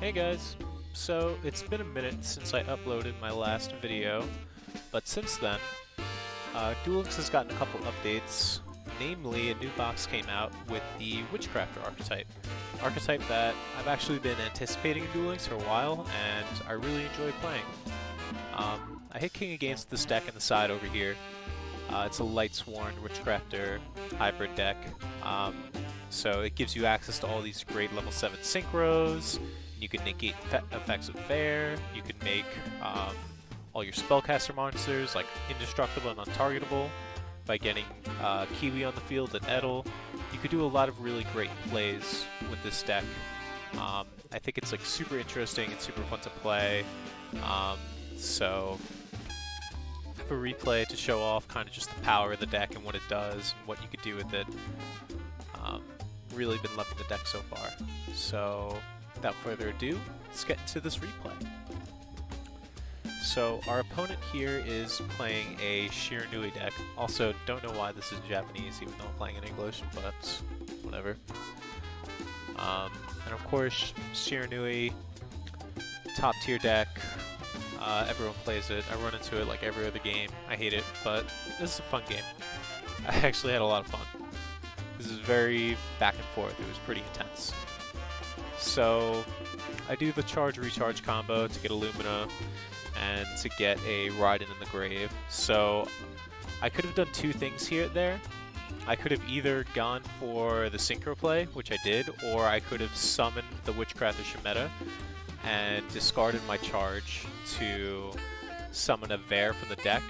Hey guys! So, it's been a minute since I uploaded my last video, but since then, Duel has gotten a couple updates. Namely, a new box came out with the Witchcrafter archetype that I've actually been anticipating in Duel Links for a while, and I really enjoy playing. I hit King against this deck in the side over here. It's a Lightsworn Witchcrafter hybrid deck. So it gives you access to all these great level 7 synchros. You can negate effects with Fair. You can make all your spellcaster monsters like indestructible and untargetable by getting Kiwi on the field and Edel. You could do a lot of really great plays with this deck. I think it's like super interesting and super fun to play. So I have a replay to show off kind of just the power of the deck and what it does and what you could do with it. Really been loving the deck so far. So without further ado, let's get into this replay. So our opponent here is playing a Shiranuis deck. Also, don't know why this is Japanese, even though I'm playing in English, but whatever. And of course, Shiranuis, top tier deck. Everyone plays it. I run into it like every other game. I hate it, but this is a fun game. I actually had a lot of fun. This is very back and forth. It was pretty intense. So I do the charge-recharge combo to get Illumina and to get a Raiden in the grave. So I could have done two things there. I could have either gone for the synchro play, which I did, or I could have summoned the Witchcrafter Shimeta and discarded my charge to summon a Vare from the deck.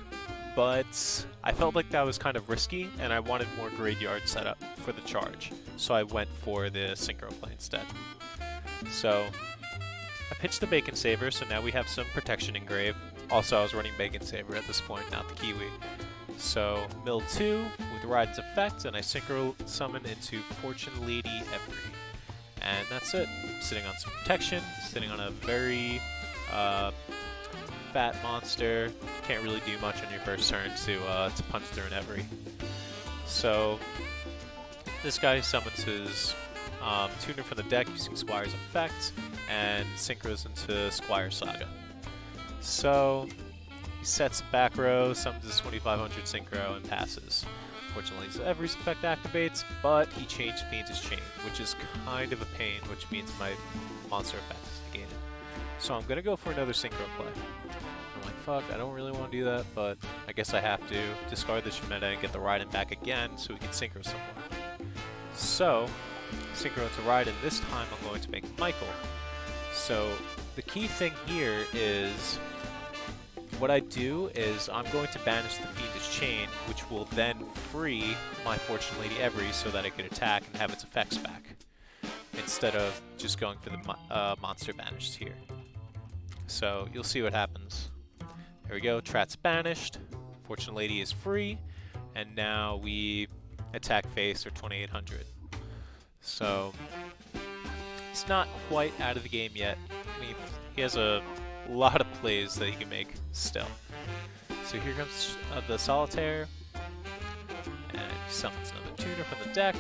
But I felt like that was kind of risky, and I wanted more graveyard setup for the charge. So I went for the synchro play instead. So I pitched the Bacon Saver, so now we have some protection in grave. Also, I was running Bacon Saver at this point, not the Kiwi. So mill 2 with Raiden's effect, and I synchro summon into Fortune Lady Every. And that's it. Sitting on some protection, sitting on a very fat monster. Can't really do much on your first turn to punch through an Every. So this guy summons his tuner from the deck using Squire's effect and synchros into Squire Saga. So he sets back row, summons his 2500 synchro, and passes. Fortunately, his Every's effect activates, but he changed Fiend's Chain, which is kind of a pain, which means my monster effect is negated. So I'm gonna go for another synchro play. I'm like, fuck, I don't really want to do that, but I guess I have to discard the Shimeta and get the Raiden back again so we can synchro somewhere. So, synchro into Raiden, this time I'm going to make Michael. So, the key thing here is, what I do is I'm going to banish the Fiendish Chain, which will then free my Fortune Lady Every so that it can attack and have its effects back, instead of just going for the monster banished here. So, you'll see what happens. There we go, Trat's banished, Fortune Lady is free, and now we attack face or 2800. So, it's not quite out of the game yet. I mean, he has a lot of plays that he can make still. So here comes the Solitaire, and he summons another tuner from the deck.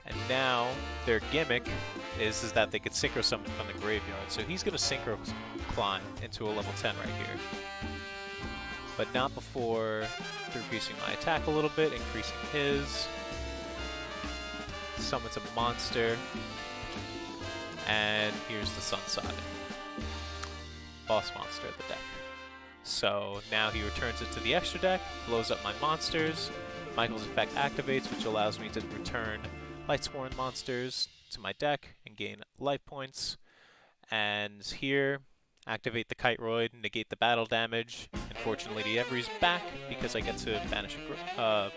And now their gimmick is that they could synchro summon from the graveyard. So he's going to synchro climb into a level 10 right here. But not before decreasing my attack a little bit, increasing his. Summons a monster. And here's the Sun Saga. Boss monster of the deck. So now he returns it to the extra deck, blows up my monsters. Michael's effect activates, which allows me to return Lightsworn monsters to my deck and gain life points. And here, activate the Kiteroid, negate the battle damage, and Fortune Lady Every's back because I get to banish a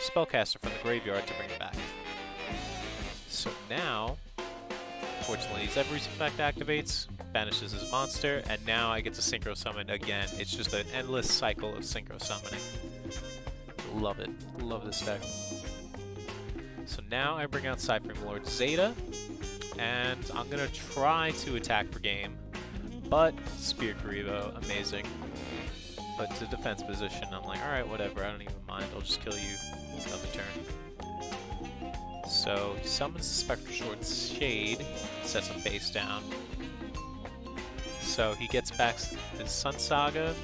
spellcaster from the graveyard to bring it back. So now, Fortune Lady Every's effect activates, banishes his monster, and now I get to synchro summon again. It's just an endless cycle of synchro summoning. Love it. Love this deck. So now I bring out Cyphering Lord Zeta, and I'm gonna try to attack for game, but Spear Karibo, amazing. But to defense position, I'm like, alright, whatever, I don't even mind, I'll just kill you another turn. So he summons the Spectral Short Shade, set some base down. So he gets back his Sun Saga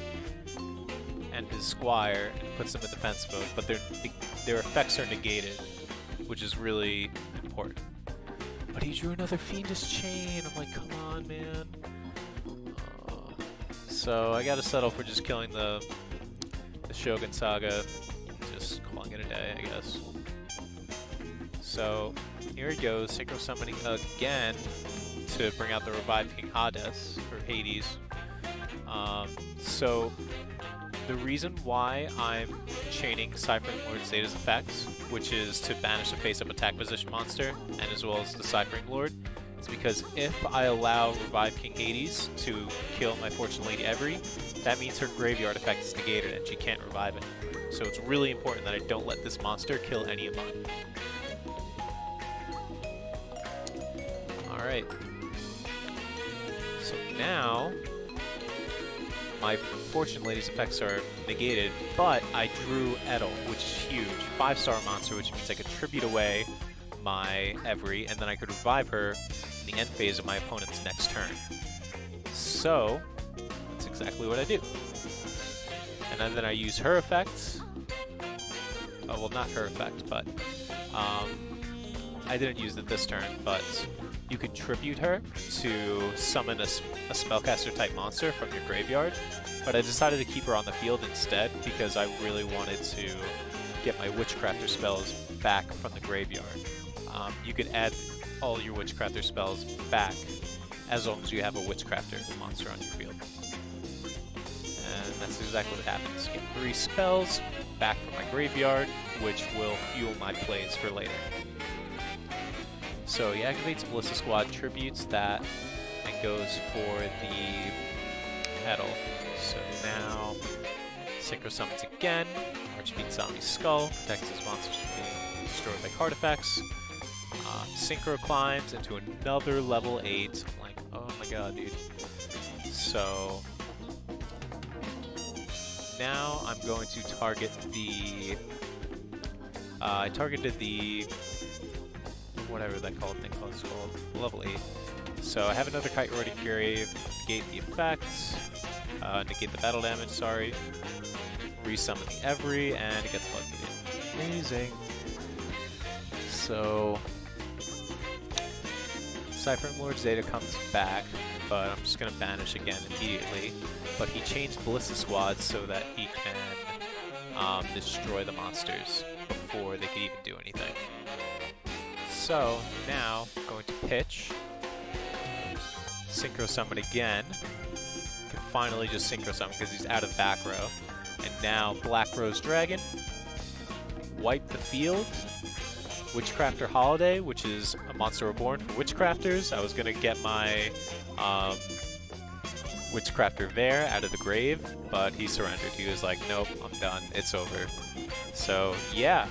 and his Squire and puts them in defense mode, but their effects are negated, which is really important. But he drew another Fiendish Chain. I'm like, come on, man. So I gotta settle for just killing the Shogun Saga, just calling it a day, I guess. So here he goes, Synchro Summoning again to bring out the Revived King Hades, or Hades. So the reason why I'm chaining Ciphering Lord Zeta's effects, which is to banish a face-up attack position monster, and as well as the Ciphering Lord, is because if I allow Revived King Hades to kill my Fortune Lady Every, that means her graveyard effect is negated and she can't revive it. So it's really important that I don't let this monster kill any of mine. Alright. So now my Fortune Lady's effects are negated, but I drew Edel, which is huge. 5-star monster, which means I could tribute away my Every, and then I could revive her in the end phase of my opponent's next turn. So that's exactly what I do. And then I use her effect. Oh, well, not her effect, but I didn't use it this turn, but you can tribute her to summon a spellcaster type monster from your graveyard, but I decided to keep her on the field instead because I really wanted to get my Witchcrafter spells back from the graveyard. You can add all your Witchcrafter spells back as long as you have a Witchcrafter monster on your field. And that's exactly what happens. Get 3 spells back from my graveyard, which will fuel my plays for later. So he activates Ballista Squad, tributes that, and goes for the Edel. So now Synchro Summons again, Archfiend Zombie Skull, protects his monsters from being destroyed by card effects. Synchro climbs into another level 8. I'm like, oh my god, dude. So now I'm going to target the... I targeted the... whatever that thing is called, level 8. So I have another Kite-Roiding Grave, negate the effects, negate the battle damage, sorry. Resummon the Every, and it gets floodgated. Amazing. So Ciphering Lord Zeta comes back, but I'm just going to banish again immediately. But he changed Ballista Squad so that he can destroy the monsters before they could even do anything. So now I'm going to pitch, Synchro Summon again. Can finally just Synchro Summon because he's out of back row. And now Black Rose Dragon, wipe the field. Witchcrafter Holiday, which is a monster reborn for Witchcrafters. I was going to get my Witchcrafter Vare out of the grave, but he surrendered. He was like, nope, I'm done. It's over. So, yeah.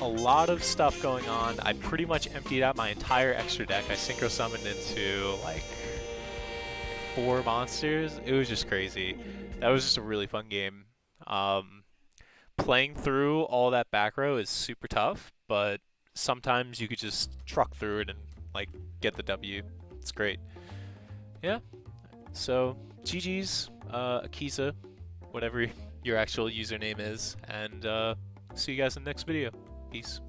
A lot of stuff going on. I pretty much emptied out my entire extra deck. I Synchro Summoned into, like, 4 monsters. It was just crazy. That was just a really fun game. Playing through all that back row is super tough, but sometimes you could just truck through it and like get the W. It's great. Yeah. So GG's, Akiza, whatever your actual username is, and see you guys in the next video. Peace.